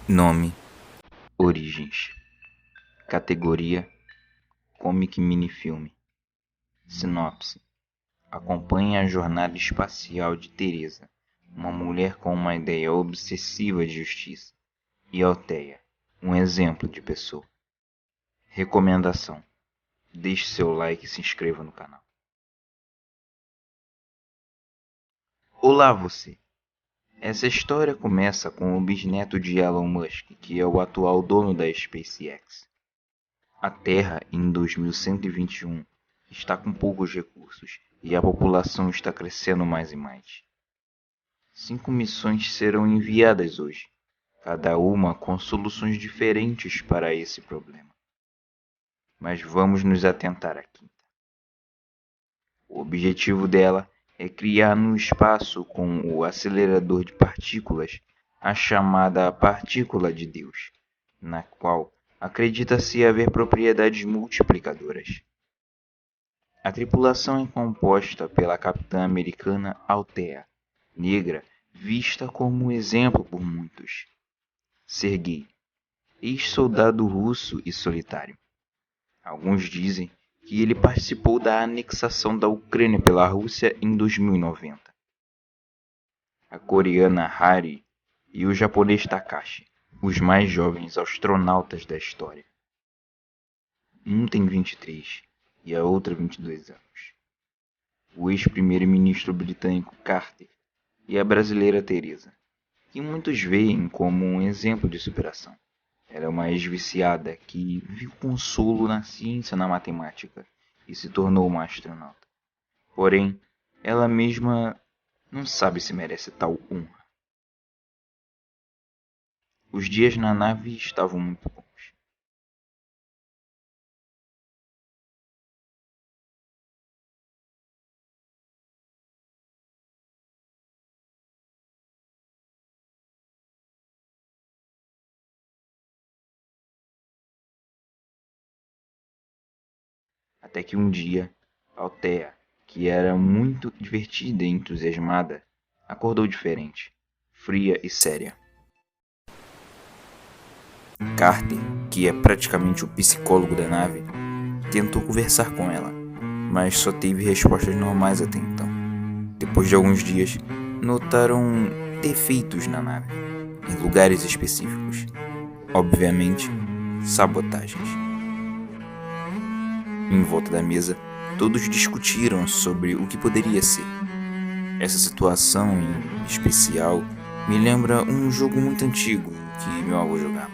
Nome: Origens. Categoria: Comic Minifilme. Sinopse: acompanhe a jornada espacial de Teresa, uma mulher com uma ideia obsessiva de justiça, e Althea, um exemplo de pessoa. Recomendação: deixe seu like e se inscreva no canal. Olá você! Essa história começa com o bisneto de Elon Musk, que é o atual dono da SpaceX. A Terra, em 2121, está com poucos recursos e a população está crescendo mais e mais. 5 missões serão enviadas hoje, cada uma com soluções diferentes para esse problema. Mas vamos nos atentar à quinta. O objetivo dela é criar no espaço com o acelerador de partículas a chamada partícula de Deus, na qual acredita-se haver propriedades multiplicadoras. A tripulação é composta pela capitã americana Althea, negra, vista como exemplo por muitos. Sergei, ex-soldado russo e solitário. Alguns dizem que ele participou da anexação da Ucrânia pela Rússia em 2090. A coreana Hari e o japonês Takashi, os mais jovens astronautas da história. Um tem 23 e a outra 22 anos. O ex-primeiro-ministro britânico Carter e a brasileira Teresa, que muitos veem como um exemplo de superação. Ela é uma ex-viciada que viu consolo na ciência e na matemática e se tornou uma astronauta. Porém, ela mesma não sabe se merece tal honra. Os dias na nave estavam muito bons. Até que um dia, Althea, que era muito divertida e entusiasmada, acordou diferente, fria e séria. Carter, que é praticamente o psicólogo da nave, tentou conversar com ela, mas só teve respostas normais até então. Depois de alguns dias, notaram defeitos na nave, em lugares específicos. Obviamente, sabotagens. Em volta da mesa, todos discutiram sobre o que poderia ser. Essa situação em especial me lembra um jogo muito antigo que meu avô jogava.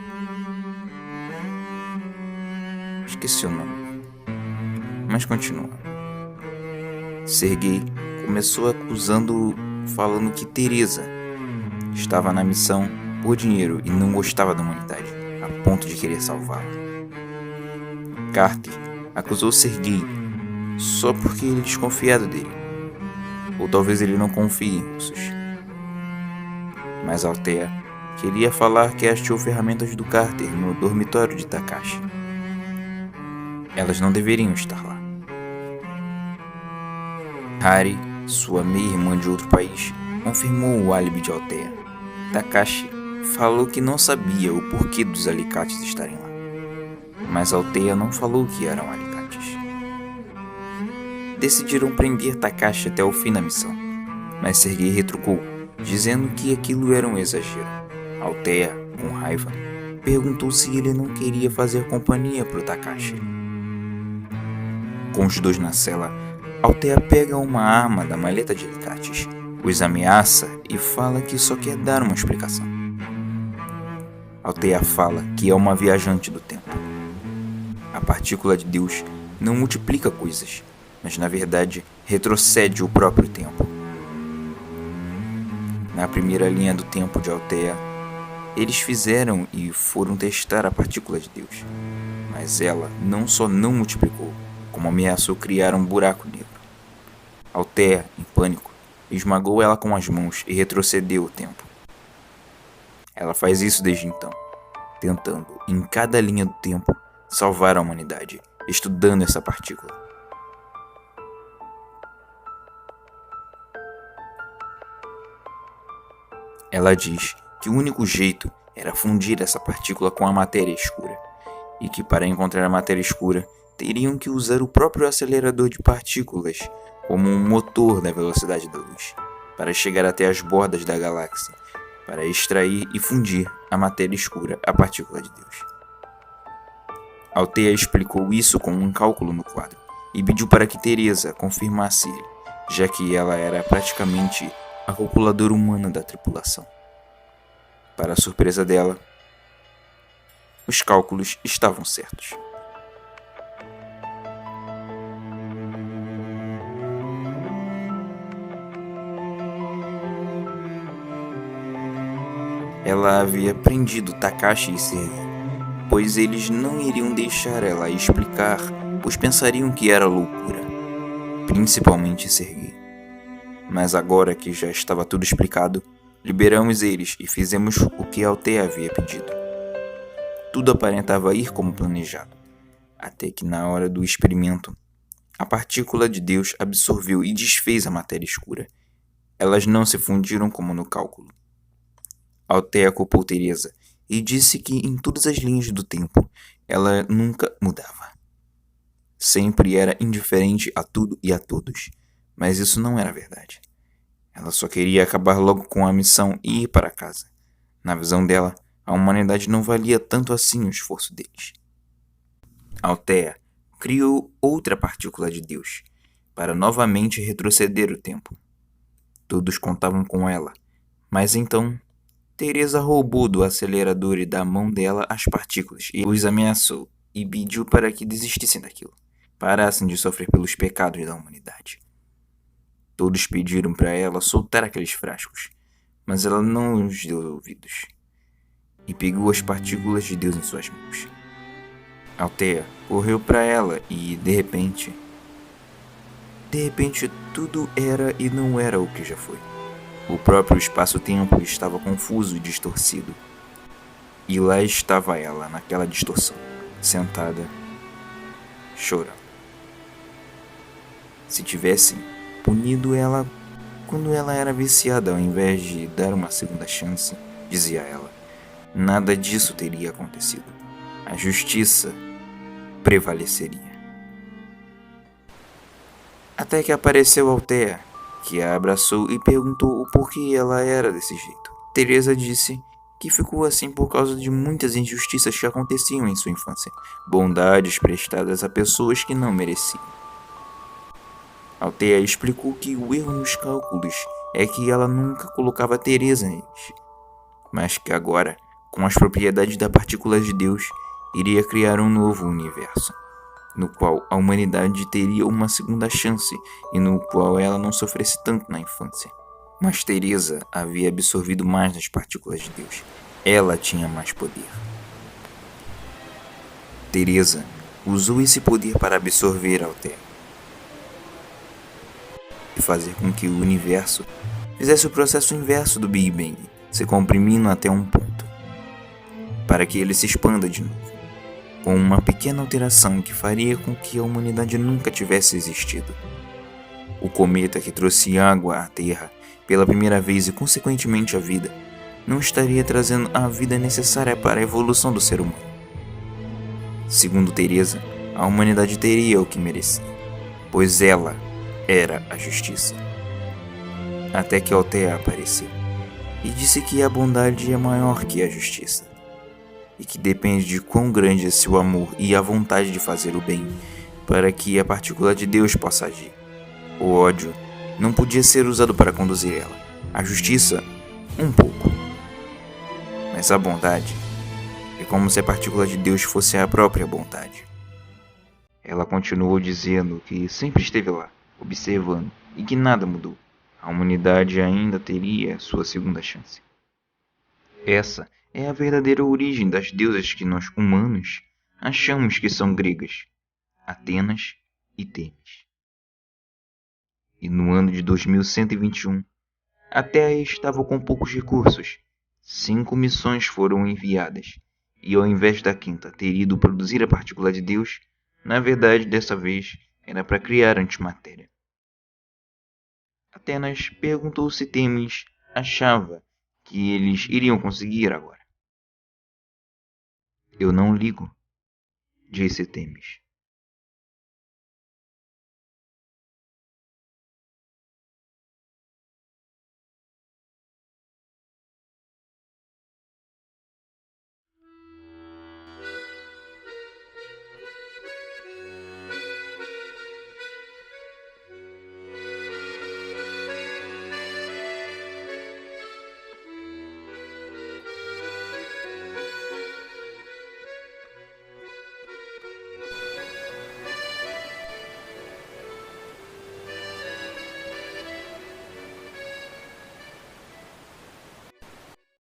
Esqueci o nome, mas continua. Sergei começou falando que Teresa estava na missão por dinheiro e não gostava da humanidade, a ponto de querer salvá-la. Carter acusou Sergei só porque ele é desconfiado dele, ou talvez ele não confie em russos. Mas Althea queria falar que achou ferramentas do Carter no dormitório de Takashi. Elas não deveriam estar lá. Hari, sua meia-irmã de outro país, confirmou o álibi de Althea. Takashi falou que não sabia o porquê dos alicates estarem lá, mas Althea não falou que eram alicates. Decidiram prender Takashi até o fim da missão, mas Sergei retrucou, dizendo que aquilo era um exagero. Althea, com raiva, perguntou se ele não queria fazer companhia para o Takashi. Com os dois na cela, Althea pega uma arma da maleta de alicates, os ameaça e fala que só quer dar uma explicação. Althea fala que é uma viajante do tempo. A partícula de Deus não multiplica coisas, mas na verdade retrocede o próprio tempo. Na primeira linha do tempo de Althea, eles fizeram e foram testar a partícula de Deus, mas ela não só não multiplicou, como ameaçou criar um buraco negro. Althea, em pânico, esmagou ela com as mãos e retrocedeu o tempo. Ela faz isso desde então, tentando, em cada linha do tempo, salvar a humanidade, estudando essa partícula. Ela diz que o único jeito era fundir essa partícula com a matéria escura, e que para encontrar a matéria escura teriam que usar o próprio acelerador de partículas como um motor da velocidade da luz, para chegar até as bordas da galáxia, para extrair e fundir a matéria escura, a partícula de Deus. Althea explicou isso com um cálculo no quadro e pediu para que Teresa confirmasse ele, já que ela era praticamente a calculadora humana da tripulação. Para a surpresa dela, os cálculos estavam certos. Ela havia prendido Takashi e Sergei, pois eles não iriam deixar ela explicar, pois pensariam que era loucura, principalmente Sergei. Mas agora que já estava tudo explicado, liberamos eles e fizemos o que Althea havia pedido. Tudo aparentava ir como planejado, até que na hora do experimento, a partícula de Deus absorveu e desfez a matéria escura. Elas não se fundiram como no cálculo. Althea culpou Teresa e disse que em todas as linhas do tempo ela nunca mudava. Sempre era indiferente a tudo e a todos, mas isso não era verdade. Ela só queria acabar logo com a missão e ir para casa. Na visão dela, a humanidade não valia tanto assim o esforço deles. Althea criou outra partícula de Deus, para novamente retroceder o tempo. Todos contavam com ela, mas então Teresa roubou do acelerador e da mão dela as partículas e os ameaçou e pediu para que desistissem daquilo, parassem de sofrer pelos pecados da humanidade. Todos pediram para ela soltar aqueles frascos, mas ela não os deu ouvidos e pegou as partículas de Deus em suas mãos. Althea correu para ela e, de repente, tudo era e não era o que já foi. O próprio espaço-tempo estava confuso e distorcido. E lá estava ela, naquela distorção, sentada, chorando. Se tivessem punido ela quando ela era viciada ao invés de dar uma segunda chance, dizia ela, nada disso teria acontecido. A justiça prevaleceria. Até que apareceu Althea, que a abraçou e perguntou o porquê ela era desse jeito. Teresa disse que ficou assim por causa de muitas injustiças que aconteciam em sua infância, bondades prestadas a pessoas que não mereciam. Althea explicou que o erro nos cálculos é que ela nunca colocava Teresa neles, mas que agora, com as propriedades da partícula de Deus, iria criar um novo universo, no qual a humanidade teria uma segunda chance e no qual ela não sofresse tanto na infância. Mas Teresa havia absorvido mais das partículas de Deus. Ela tinha mais poder. Teresa usou esse poder para absorver Althea e fazer com que o universo fizesse o processo inverso do Big Bang, se comprimindo até um ponto, para que ele se expanda de novo, com uma pequena alteração que faria com que a humanidade nunca tivesse existido. O cometa que trouxe água à Terra pela primeira vez e consequentemente a vida, não estaria trazendo a vida necessária para a evolução do ser humano. Segundo Teresa, a humanidade teria o que merecia, pois ela era a justiça. Até que Althea apareceu e disse que a bondade é maior que a justiça, e que depende de quão grande é seu amor e a vontade de fazer o bem para que a partícula de Deus possa agir. O ódio não podia ser usado para conduzir ela, a justiça, um pouco. Mas a bondade é como se a partícula de Deus fosse a própria bondade. Ela continuou dizendo que sempre esteve lá, observando, e que nada mudou. A humanidade ainda teria sua segunda chance. Essa é a verdadeira origem das deusas que nós, humanos, achamos que são gregas, Atenas e Temis. E no ano de 2121, a Terra estava com poucos recursos. 5 missões foram enviadas, e ao invés da quinta ter ido produzir a partícula de Deus, na verdade dessa vez era para criar antimatéria. Atenas perguntou se Temis achava que eles iriam conseguir agora. Eu não ligo, disse Temis.